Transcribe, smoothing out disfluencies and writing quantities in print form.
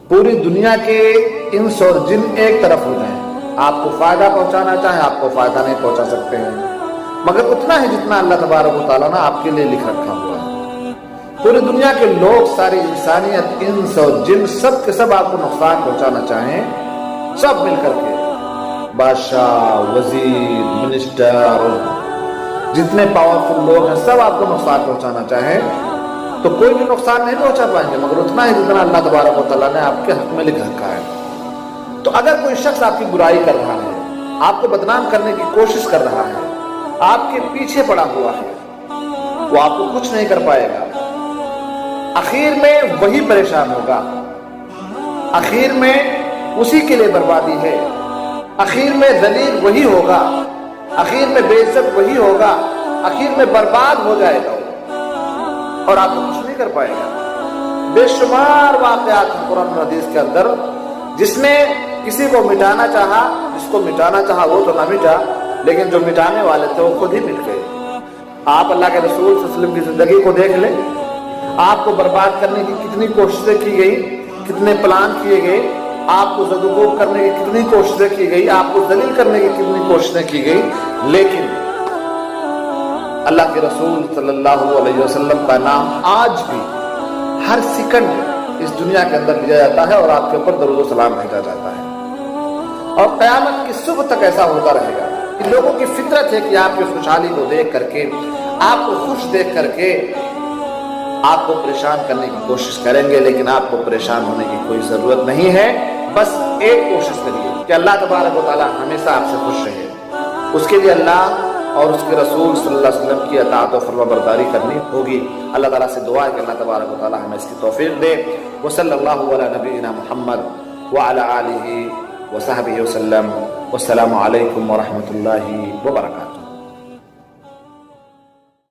پوری دنیا کے انس اور جن ایک طرف ہو جائیں، آپ کو فائدہ پہنچانا چاہیں آپ کو فائدہ نہیں پہنچا سکتے ہیں، مگر اتنا ہی جتنا اللہ تبارک و تعالیٰ نے آپ کے لیے لکھ رکھا ہوا ہے۔ پوری دنیا کے لوگ، ساری انسانیت، انس اور جن، سب کے سب آپ کو نقصان پہنچانا چاہیں، سب مل کر کے، بادشاہ، وزیر، منسٹر، جتنے پاورفل لوگ ہیں، سب آپ کو نقصان پہنچانا چاہیں تو کوئی بھی نقصان نہیں پہنچا پائیں گے، مگر اتنا ہی جتنا اللہ تبارک و تعالیٰ نے آپ کے حق میں لکھ رکھا ہے۔ تو اگر کوئی شخص آپ کی برائی کر رہا ہے، آپ کو بدنام کرنے کی کوشش کر رہا ہے، آپ کے پیچھے پڑا ہوا ہے، وہ آپ کو کچھ نہیں کر پائے گا۔ آخر میں وہی پریشان ہوگا، آخر میں اسی کے لیے بربادی ہے، آخر میں ذلیل وہی ہوگا، آخر میں بے عزت وہی ہوگا، آخر میں برباد ہو جائے گا اور آپ کو کچھ نہیں کر پائے گا۔ بے شمار واقعات ہیں قرآن و حدیث کے اندر، جس نے کسی کو مٹانا چاہا، جس کو مٹانا چاہا وہ تو نہ مٹا، لیکن جو مٹانے والے تھے وہ خود ہی مٹ گئے۔ آپ اللہ کے رسول صلی اللہ علیہ وسلم کی زندگی کو دیکھ لیں، آپ کو برباد کرنے کی کتنی کوششیں کی گئی، کتنے پلان کیے گئے، آپ کو زدوکوب کرنے کی کتنی کوششیں کی گئی، آپ کو ذلیل کرنے کی کتنی کوششیں کی گئی، لیکن اللہ کے رسول صلی اللہ علیہ وسلم کا نام آج بھی ہر سیکنڈ اس دنیا کے اندر لیا جاتا ہے اور آپ کے اوپر درود و سلام بھیجا جاتا ہے، اور قیامت کی صبح تک ایسا ہوتا رہے گا۔ لوگوں کی فطرت ہے کہ آپ کی خوشحالی کو دیکھ کر کے، آپ کو خوش دیکھ کر کے آپ کو پریشان کرنے کی کوشش کریں گے، لیکن آپ کو پریشان ہونے کی کوئی ضرورت نہیں ہے۔ بس ایک کوشش کریے کہ اللہ تبارک و تعالیٰ ہمیشہ آپ سے خوش رہے، اس کے لیے اللہ اور اس کے رسول صلی اللہ علیہ وسلم کی اطاعت و فرما برداری کرنی ہوگی۔ اللہ تعالیٰ سے دعا ہے کہ اللہ تبارک و تعالیٰ ہمیں اس کی توفیق دے۔ وصلی اللہ علی نبینا محمد وعلی آلہ وصحبہ وسلم۔ والسلام علیکم ورحمۃ اللہ وبرکاتہ۔